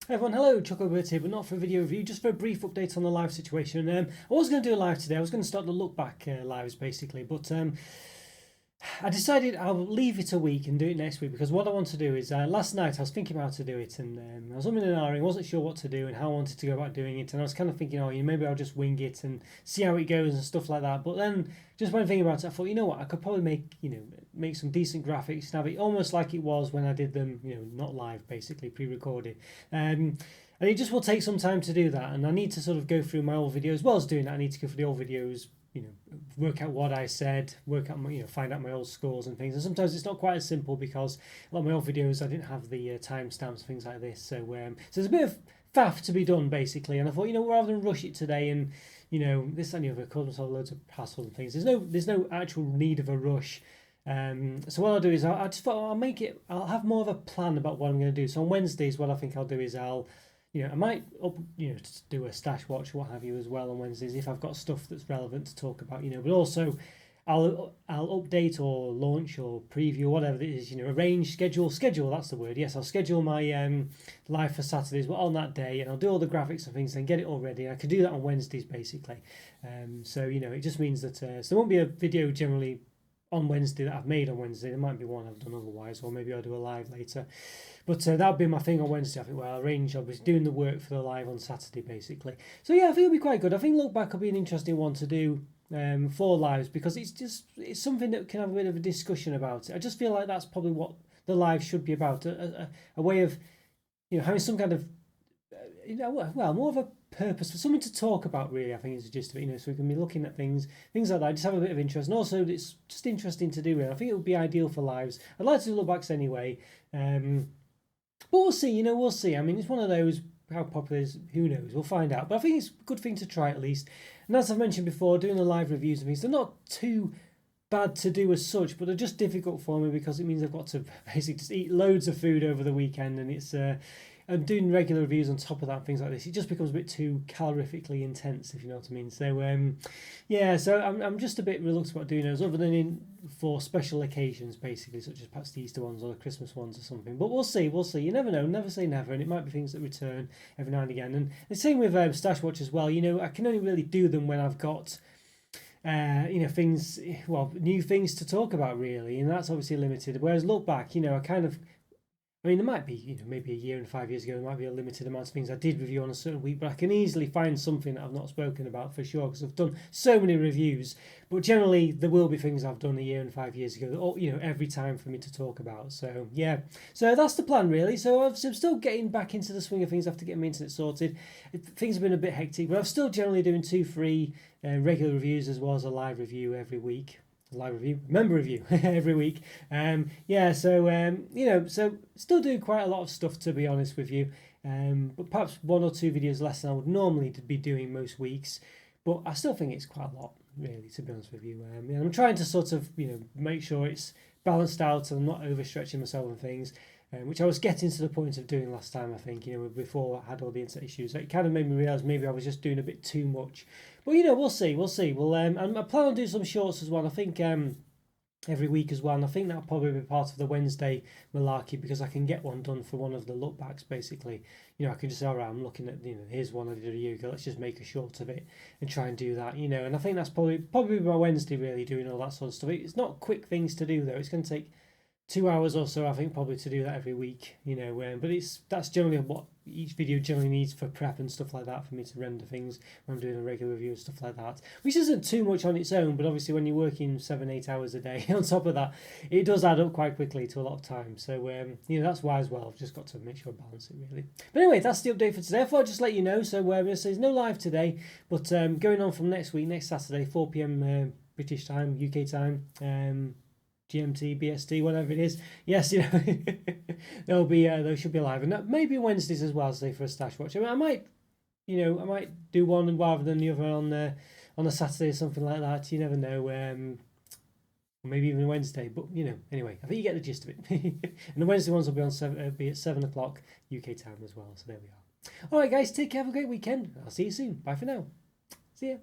Hey everyone, hello, Chocolo here, but not for a video review, just for a brief update on the live situation. I was going to do a live today, I was going to start the look back lives basically, but I decided I'll leave it a week and do it next week because what I want to do is, last night I was thinking about how to do it and I was umming and ahhing, wasn't sure what to do and how I wanted to go about doing it, and I was kind of thinking, oh, maybe I'll just wing it and see how it goes and stuff like that. But then, just when thinking about it, I thought, you know what, I could probably make some decent graphics and have it almost like it was when I did them, not live, basically pre-recorded. And it just will take some time to do that, and I need to sort of go through my old videos. As well as doing that, I need to go through the old videos, work out what I said, work out my, find out my old scores and things. And sometimes it's not quite as simple because a lot of my old videos I didn't have the timestamps, things like this. So there's a bit of faff to be done basically. And I thought, rather than rush it today and this and the other, cause myself loads of hassle and things. There's no actual need of a rush. So what I'll do is I just thought I'll have more of a plan about what I'm going to do. So on Wednesdays, what I think I'll do is I might do a stash watch, what have you, as well on Wednesdays if I've got stuff that's relevant to talk about, but also I'll update or launch or preview, whatever it is, arrange, schedule, that's the word. Yes, I'll schedule my live for Saturdays on that day, and I'll do all the graphics and things and get it all ready. I could do that on Wednesdays basically. So it just means that so there won't be a video generally on Wednesday that I've made on Wednesday. There might be one I've done otherwise, or maybe I'll do a live later. But that'll be my thing on Wednesday. I think I'll arrange. I was doing the work for the live on Saturday, basically. So yeah, I think it'll be quite good. I think look back will be an interesting one to do for lives because it's something that can have a bit of a discussion about it. I just feel like that's probably what the live should be about. A way of having some kind of more of a purpose for something to talk about, really. I think is the gist of it, so we can be looking at things like that, just have a bit of interest, and also it's just interesting to do, really. I think it would be ideal for lives. I'd like to do lookbacks anyway, but we'll see, we'll see. I mean, it's one of those, how popular it is, who knows, we'll find out, but I think it's a good thing to try at least. And as I've mentioned before, doing the live reviews and things, they're not too bad to do as such, but they're just difficult for me because it means I've got to basically just eat loads of food over the weekend, and it's and doing regular reviews on top of that, things like this, it just becomes a bit too calorifically intense, if you know what I mean. So yeah, so I'm just a bit reluctant about doing those, other than for special occasions, basically, such as perhaps the Easter ones or the Christmas ones or something. But we'll see. You never know, never say never, and it might be things that return every now and again. And the same with Stash Watch as well. I can only really do them when I've got things, new things to talk about, really, and that's obviously limited. Whereas look back, there might be, maybe a year and 5 years ago, there might be a limited amount of things I did review on a certain week, but I can easily find something that I've not spoken about for sure, because I've done so many reviews. But generally, there will be things I've done a year and 5 years ago that, every time for me to talk about. So yeah, so that's the plan, really. So I'm still getting back into the swing of things after getting my internet sorted. Things have been a bit hectic, but I'm still generally doing 2-3 regular reviews as well as a live review every week. Member review every week. So still doing quite a lot of stuff, to be honest with you. But perhaps 1 or 2 videos less than I would normally be doing most weeks. But I still think it's quite a lot, really, to be honest with you. I'm trying to sort of, make sure it's balanced out and I'm not overstretching myself and things. Which I was getting to the point of doing last time, I think, before I had all the internet issues. It kind of made me realise maybe I was just doing a bit too much. But, we'll see. I plan on doing some shorts as well. I think every week as well, and I think that'll probably be part of the Wednesday malarkey, because I can get one done for one of the lookbacks, basically. I can just say, all right, I'm looking at, here's one I did a year ago, let's just make a short of it and try and do that, and I think that's probably my Wednesday, really, doing all that sort of stuff. It's not quick things to do, though. It's going to take 2 hours or so, I think, probably to do that every week, but that's generally what each video generally needs for prep and stuff like that, for me to render things when I'm doing a regular review and stuff like that, which isn't too much on its own, but obviously when you're working 7-8 hours a day on top of that, it does add up quite quickly to a lot of time. So that's why as well, I've just got to make sure I balance it, really. But anyway, that's the update for today. I thought I'd just let you know. So there's no live today, but going on from next Saturday, 4 p.m. British time, UK time, GMT, BST, whatever it is. Yes, there should be live, and maybe Wednesdays as well, say, for a stash watch. I might do one rather than the other on a Saturday or something like that. You never know. Or maybe even Wednesday, but anyway, I think you get the gist of it. And the Wednesday ones will be be at 7 o'clock UK time as well. So there we are. All right, guys, take care. Have a great weekend. I'll see you soon. Bye for now. See ya.